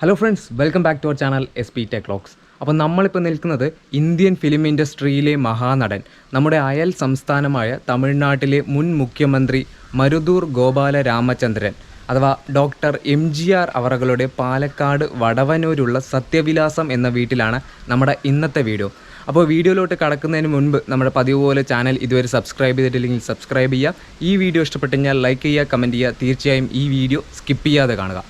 Hello friends, welcome back to our channel sptechvlogs. അപ്പോൾ നമ്മളിപ്പോൾ നിൽക്കുന്നത് ഇന്ത്യൻ ഫിലിം ഇൻഡസ്ട്രിയിലെ മഹാനടൻ, നമ്മുടെ അയൽ സംസ്ഥാനമായ തമിഴ്നാട്ടിലെ മുൻ മുഖ്യമന്ത്രി മരുതൂർ ഗോപാല രാമചന്ദ്രൻ അഥവാ ഡോക്ടർ MGR അവറുകളുടെ പാലക്കാട് വടവന്നൂരുള്ള സത്യവിലാസം എന്ന വീട്ടിലാണ് നമ്മുടെ ഇന്നത്തെ വീഡിയോ. അപ്പോൾ വീഡിയോയിലോട്ട് കടക്കുന്നതിന് മുൻപ് നമ്മുടെ പതിവ് പോലെ ചാനൽ ഇതുവരെ സബ്സ്ക്രൈബ് ചെയ്തിട്ടില്ലെങ്കിൽ സബ്സ്ക്രൈബ് ചെയ്യുക. ഈ വീഡിയോ ഇഷ്ടപ്പെട്ടു കഴിഞ്ഞാൽ ലൈക്ക് ചെയ്യുക, കമൻറ്റ് ചെയ്യുക. തീർച്ചയായും ഈ വീഡിയോ സ്കിപ്പ് ചെയ്യാതെ കാണുക.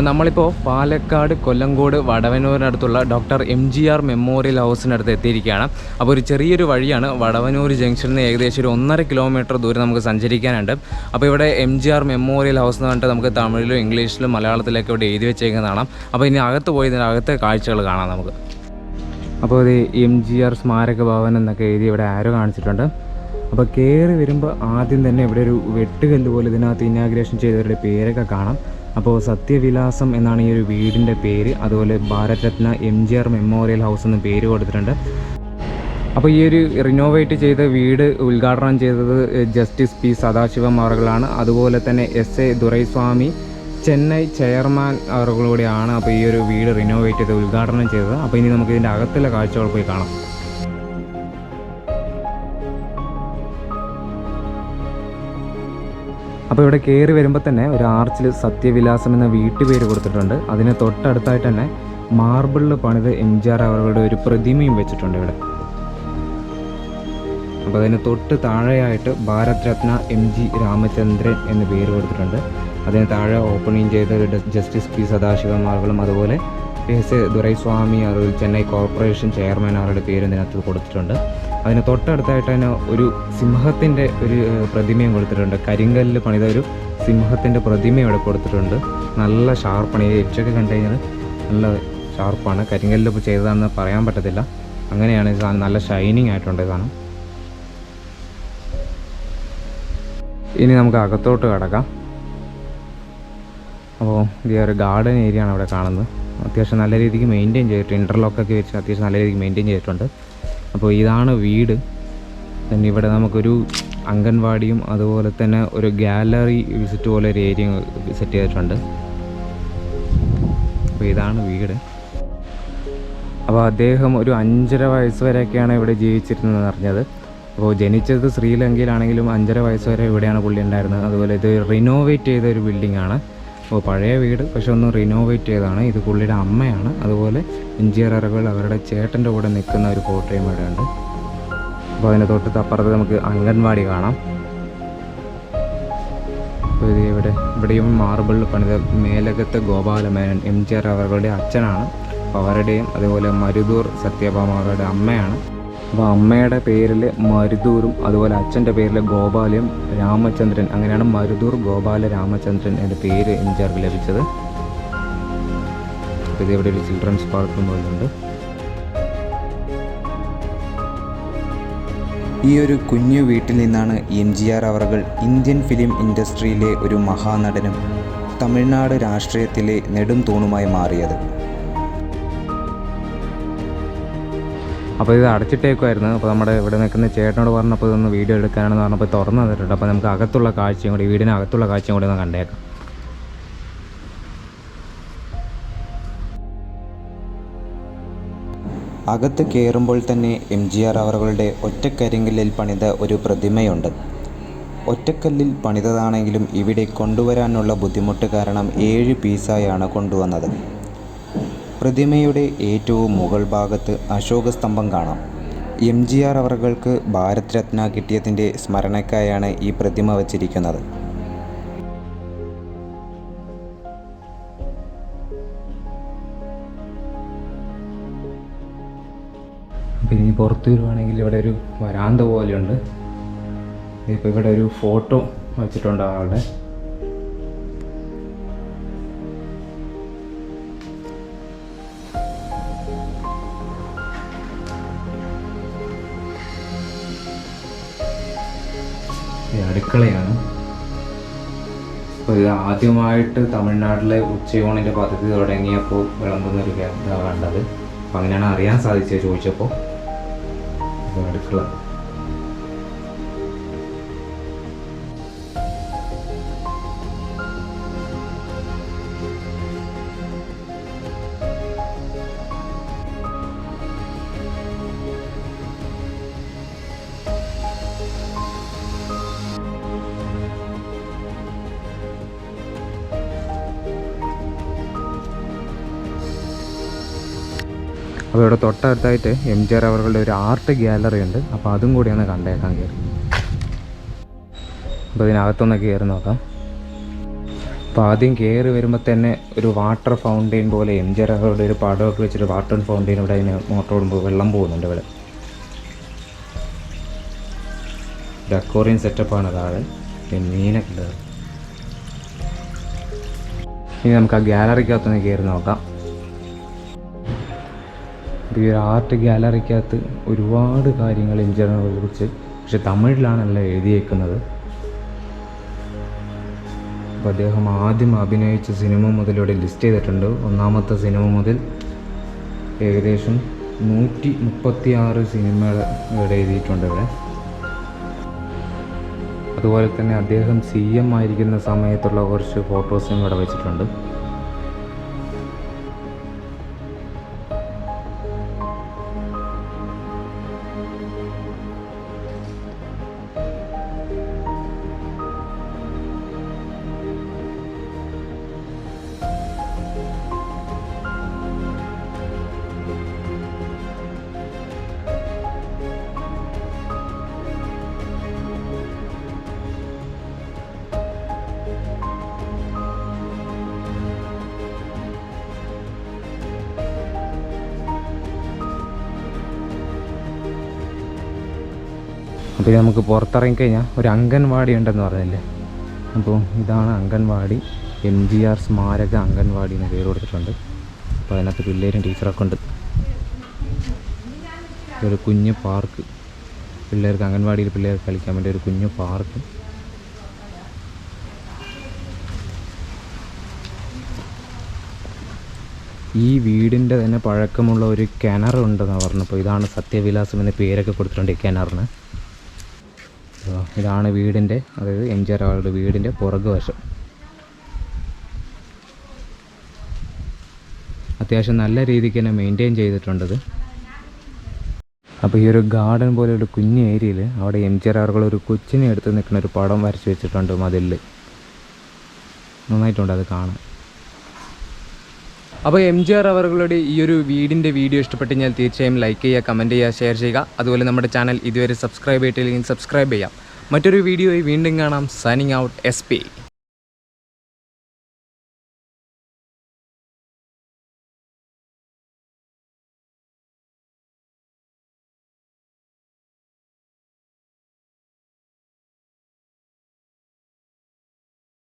നമ്മളിപ്പോൾ പാലക്കാട് കൊല്ലങ്കോട് വടവന്നൂരിനടുത്തുള്ള ഡോക്ടർ MGR മെമ്മോറിയൽ ഹൗസിനടുത്ത് എത്തിയിരിക്കുകയാണ്. അപ്പോൾ ഒരു ചെറിയൊരു വഴിയാണ്, വടവന്നൂർ ജംഗ്ഷനിൽ നിന്ന് ഏകദേശം ഒരു 1.5 കിലോമീറ്റർ ദൂരം നമുക്ക് സഞ്ചരിക്കാനുണ്ട്. അപ്പോൾ ഇവിടെ MGR മെമ്മോറിയൽ ഹൗസ് എന്ന് പറഞ്ഞിട്ട് നമുക്ക് തമിഴിലും ഇംഗ്ലീഷിലും മലയാളത്തിലൊക്കെ ഇവിടെ എഴുതി വെച്ചേക്കുന്നതാണ്. അപ്പോൾ ഇനി അകത്ത് പോയി അകത്തെ കാഴ്ചകൾ കാണാം നമുക്ക്. അപ്പോൾ ഇത് MGR സ്മാരക ഭവൻ എന്നൊക്കെ എഴുതി ഇവിടെ ആരോ കാണിച്ചിട്ടുണ്ട്. അപ്പോൾ കയറി വരുമ്പോൾ ആദ്യം തന്നെ ഇവിടെ ഒരു വെട്ടുകല്ല് പോലെ ഇതിനകത്ത് ഇനാഗ്രേഷൻ ചെയ്തവരുടെ പേരൊക്കെ കാണാം. അപ്പോൾ സത്യവിലാസം എന്നാണ് ഈ ഒരു വീടിൻ്റെ പേര്. അതുപോലെ Bharat Ratna MGR memorial house എന്ന് പേര് കൊടുത്തിട്ടുണ്ട്. അപ്പോൾ ഈ ഒരു റിനോവേറ്റ് ചെയ്ത വീട് ഉദ്ഘാടനം ചെയ്തത് ജസ്റ്റിസ് P സദാശിവം അവറുകളാണ്. അതുപോലെ തന്നെ SA ദുരൈസ്വാമി ചെന്നൈ ചെയർമാൻ അവറുകളൂടെയാണ് അപ്പോൾ ഈ ഒരു വീട് റിനോവേറ്റ് ചെയ്ത് ഉദ്ഘാടനം ചെയ്തത്. അപ്പോൾ ഇനി നമുക്ക് ഇതിൻ്റെ അകത്തുള്ള കാഴ്ചകൾ പോയി കാണാം. അപ്പോൾ ഇവിടെ കയറി വരുമ്പോൾ തന്നെ ഒരു ആർച്ചിൽ സത്യവിലാസം എന്ന വീട്ടുപേര് കൊടുത്തിട്ടുണ്ട്. അതിന് തൊട്ടടുത്തായിട്ട് തന്നെ മാർബിളിൽ പണിത് MGR അവറുകളുടെ ഒരു പ്രതിമയും വെച്ചിട്ടുണ്ട് ഇവിടെ. അപ്പോൾ അതിന് തൊട്ട് താഴെയായിട്ട് ഭാരത് രത്ന MG രാമചന്ദ്രൻ എന്ന് പേര് കൊടുത്തിട്ടുണ്ട്. അതിന് താഴെ ഓപ്പണിങ് ചെയ്ത ജസ്റ്റിസ് P സദാശിവം അവറുകളും അതുപോലെ SA ദുരൈസ്വാമി അവറുകൾ ചെന്നൈ കോർപ്പറേഷൻ ചെയർമാൻ അവരുടെ പേര് ഇതിനകത്ത് കൊടുത്തിട്ടുണ്ട്. അതിന് തൊട്ടടുത്തായിട്ട് തന്നെ ഒരു സിംഹത്തിൻ്റെ ഒരു പ്രതിമയും കൊടുത്തിട്ടുണ്ട്. കരിങ്കല്ലിൽ പണിത ഒരു സിംഹത്തിൻ്റെ പ്രതിമ ഇവിടെ കൊടുത്തിട്ടുണ്ട്. നല്ല ഷാർപ്പാണ്. ഈ എഡ്ജൊക്കെ കണ്ടു കഴിഞ്ഞാൽ നല്ല ഷാർപ്പാണ്. കരിങ്കല്ലിൽ ഇപ്പോൾ ചെയ്തതാണെന്ന് പറയാൻ പറ്റത്തില്ല. അങ്ങനെയാണ് ഈ സാധനം, നല്ല ഷൈനിങ് ആയിട്ടുണ്ട് ഈ സാധനം. ഇനി നമുക്ക് അകത്തോട്ട് കിടക്കാം. അപ്പോൾ ഇത് ഒരു ഗാർഡൻ ഏരിയ ആണ് ഇവിടെ കാണുന്നത്. അത്യാവശ്യം നല്ല രീതിക്ക് മെയിൻറ്റെയിൻ ചെയ്തിട്ടുണ്ട്. ഇൻ്റർലോക്കൊക്കെ വെച്ച് അത്യാവശ്യം നല്ല രീതിക്ക് മെയിൻറ്റെയിൻ ചെയ്തിട്ടുണ്ട്. അപ്പോൾ ഇതാണ് വീട്. പിന്നെ ഇവിടെ നമുക്കൊരു അംഗൻവാടിയും അതുപോലെ തന്നെ ഒരു ഗാലറി വിസിറ്റ് പോലെ ഒരു ഏരിയ സെറ്റ് ചെയ്തിട്ടുണ്ട്. അപ്പോൾ ഇതാണ് വീട്. അപ്പോൾ അദ്ദേഹം ഒരു 5.5 വയസ്സ് വരെയൊക്കെയാണ് ഇവിടെ ജീവിച്ചിരുന്നതെന്ന് അറിഞ്ഞത്. അപ്പോൾ ജനിച്ചത് ശ്രീലങ്കയിലാണെങ്കിലും 5.5 വയസ്സ് വരെ ഇവിടെയാണ് പുള്ളി ഉണ്ടായിരുന്നത്. അതുപോലെ ഇത് റിനോവേറ്റ് ചെയ്ത ഒരു ബിൽഡിംഗ് ആണ്. അപ്പോൾ പഴയ വീട് പക്ഷെ ഒന്ന് റിനോവേറ്റ് ചെയ്തതാണ്. ഇത് പുള്ളിയുടെ അമ്മയാണ്. അതുപോലെ MGR അവറുകൾ അവരുടെ ചേട്ടൻ്റെ കൂടെ നിൽക്കുന്ന ഒരു ഫോട്ടോയും ഇവിടെ ഉണ്ട്. അപ്പോൾ അതിന് തൊട്ടപ്പുറത്ത് നമുക്ക് അംഗൻവാടി കാണാം. അപ്പോൾ ഇത് ഇവിടെയും മാർബിളിൽ പണിത മേലകത്തെ ഗോപാലമേനൻ MGR അവറുകളുടെ അച്ഛനാണ്. അപ്പോൾ അവരുടെയും അതുപോലെ മരുതൂർ സത്യഭാമ അവരുടെ അമ്മയാണ്. അപ്പോൾ അമ്മയുടെ പേരിൽ മരുതൂറും അതുപോലെ അച്ഛൻ്റെ പേരിൽ ഗോപാലയും രാമചന്ദ്രൻ, അങ്ങനെയാണ് മരുതൂർ ഗോപാല രാമചന്ദ്രൻ എന്ന പേര് MGRക്ക് ലഭിച്ചത്. അപ്പോൾ ഇതിവിടെ ഒരു ചിൽഡ്രൻസ് പാർക്കും പോലുണ്ട്. ഈ ഒരു കുഞ്ഞു വീട്ടിൽ നിന്നാണ് MGR അവറുകൾ ഇന്ത്യൻ ഫിലിം ഇൻഡസ്ട്രിയിലെ ഒരു മഹാനടനും തമിഴ്നാട് രാഷ്ട്രീയത്തിലെ നെടും തൂണുമായി മാറിയത്. അപ്പോൾ ഇത് അടച്ചിട്ടേക്കുമായിരുന്നു. അപ്പോൾ നമ്മുടെ ഇവിടെ നിൽക്കുന്ന ചേട്ടനോട് പറഞ്ഞപ്പോൾ ഇതൊന്ന് വീഡിയോ എടുക്കാനാണെന്ന് പറഞ്ഞപ്പോൾ തുറന്നു തന്നിട്ടുണ്ട്. അപ്പോൾ നമുക്ക് അകത്തുള്ള കാഴ്ചയും കൂടി, വീടിനകത്തുള്ള കാഴ്ചയും കൂടി ഒന്ന് കണ്ടേക്കാം. അകത്ത് കയറുമ്പോൾ തന്നെ MGR അവറുകളുടെ ഒറ്റക്കരിങ്കല്ലിൽ പണിത ഒരു പ്രതിമയുണ്ട്. ഒറ്റക്കല്ലിൽ പണിതതാണെങ്കിലും ഇവിടെ കൊണ്ടുവരാനുള്ള ബുദ്ധിമുട്ട് കാരണം 7 പീസായാണ് കൊണ്ടുവന്നത്. പ്രതിമയുടെ ഏറ്റവും മുകൾ ഭാഗത്ത് അശോകസ്തംഭം കാണാം. MGR അവറുകൾക്ക് ഭാരത് രത്ന കിട്ടിയതിൻ്റെ സ്മരണയ്ക്കായാണ് ഈ പ്രതിമ വച്ചിരിക്കുന്നത്. പിന്നെ ഈ പുറത്ത് വരുവാണെങ്കിൽ ഇവിടെ ഒരു വരാന്ത പോലെയുണ്ട്. ഇപ്പോൾ ഇവിടെ ഒരു ഫോട്ടോ വച്ചിട്ടുണ്ട് ആളുടെ. അടുക്കളയാണ്. അപ്പോൾ ഇത് ആദ്യമായിട്ട് തമിഴ്നാട്ടിലെ ഉച്ചയൂണിൻ്റെ പദ്ധതി തുടങ്ങിയപ്പോൾ വിളമ്പുന്നൊരു ഇതാണ് കണ്ടത്. അപ്പോൾ അങ്ങനെയാണ് അറിയാൻ സാധിച്ചത് ചോദിച്ചപ്പോൾ. അടുക്കള. അപ്പോൾ ഇവിടെ തൊട്ടടുത്തായിട്ട് MGR അവരുടെ ഒരു ആർട്ട് ഗ്യാലറി ഉണ്ട്. അപ്പോൾ അതും കൂടിയാണ് കണ്ടേക്കാൻ കയറി. അപ്പോൾ ഇതിനകത്തൊന്ന് കയറി നോക്കാം. അപ്പോൾ ആദ്യം കയറി വരുമ്പോൾ തന്നെ ഒരു വാട്ടർ ഫൗണ്ടെയിൻ പോലെ MGR അവരുടെ ഒരു പടമൊക്കെ വെച്ചിട്ട് വാട്ടർ ഫൗണ്ടെയിൻ ഇവിടെ അതിന് മോട്ടോടുമ്പോൾ വെള്ളം പോകുന്നുണ്ട്. ഇവിടെ ഒരു അക്വേറിയം സെറ്റപ്പാണ് താഴെ, മീനൊക്കെ ഉള്ളത്. ഇനി നമുക്ക് ആ ഗ്യാലറിക്കകത്തൊന്ന് കയറി നോക്കാം. ഈ ഒരു ആർട്ട് ഗ്യാലറിക്കകത്ത് ഒരുപാട് കാര്യങ്ങൾ MGR കുറിച്ച്, പക്ഷെ തമിഴിലാണല്ലോ എഴുതിയേക്കുന്നത്. അപ്പോൾ അദ്ദേഹം ആദ്യം അഭിനയിച്ച സിനിമ മുതൽ ഇവിടെ ലിസ്റ്റ് ചെയ്തിട്ടുണ്ട്. ഒന്നാമത്തെ സിനിമ മുതൽ ഏകദേശം 136 സിനിമകൾ ഇവിടെ എഴുതിയിട്ടുണ്ട് ഇവിടെ. അതുപോലെ തന്നെ അദ്ദേഹം CM ആയിരിക്കുന്ന സമയത്തുള്ള കുറച്ച് ഫോട്ടോസും ഇവിടെ വെച്ചിട്ടുണ്ട്. അപ്പോൾ നമുക്ക് പുറത്തിറങ്ങി കഴിഞ്ഞാൽ ഒരു അംഗൻവാടി ഉണ്ടെന്ന് പറഞ്ഞില്ലേ. അപ്പോൾ ഇതാണ് അംഗൻവാടി, MGR സ്മാരക അംഗൻവാടി എന്ന് പേര് കൊടുത്തിട്ടുണ്ട്. അപ്പോൾ അതിനകത്ത് പിള്ളേരും ടീച്ചറൊക്കെ ഉണ്ട്. ഒരു കുഞ്ഞ് പാർക്ക്, പിള്ളേർക്ക് അംഗൻവാടിയിൽ പിള്ളേർക്ക് കളിക്കാൻ വേണ്ടി ഒരു കുഞ്ഞ് പാർക്ക്. ഈ വീടിൻ്റെ തന്നെ പഴക്കമുള്ള ഒരു കിണറുണ്ടെന്ന് പറഞ്ഞപ്പോൾ ഇതാണ് സത്യവിലാസം എന്ന പേരൊക്കെ കൊടുത്തിട്ടുണ്ട് ഈ കിണറിന്. ഇതാണ് വീടിൻ്റെ, അതായത് MGR അവരുടെ വീടിൻ്റെ പുറകുവശം. അത്യാവശ്യം നല്ല രീതിക്ക് തന്നെ മെയിൻറ്റെയിൻ ചെയ്തിട്ടുണ്ടത്. അപ്പോൾ ഈ ഒരു ഗാർഡൻ പോലെ ഒരു കുഞ്ഞ് ഏരിയയിൽ അവിടെ MGR അവരുടെ ഒരു കൊച്ചിനെ എടുത്ത് നിൽക്കുന്ന ഒരു പടം വരച്ച് വെച്ചിട്ടുണ്ട് മതിലിൽ. നന്നായിട്ടുണ്ട് അത് കാണാൻ. അപ്പോൾ MGR അവരുടെ ഈ ഒരു വീടിൻ്റെ വീഡിയോ ഇഷ്ടപ്പെട്ട് കഴിഞ്ഞാൽ തീർച്ചയായും ലൈക്ക് ചെയ്യുക, കമൻറ്റ് ചെയ്യുക, ഷെയർ ചെയ്യുക. അതുപോലെ നമ്മുടെ ചാനൽ ഇതുവരെ സബ്സ്ക്രൈബ് ചെയ്തിട്ടില്ലെങ്കിൽ സബ്സ്ക്രൈബ് ചെയ്യാം. മറ്റൊരു വീഡിയോയിൽ വീണ്ടും കാണാം. Signing out SP.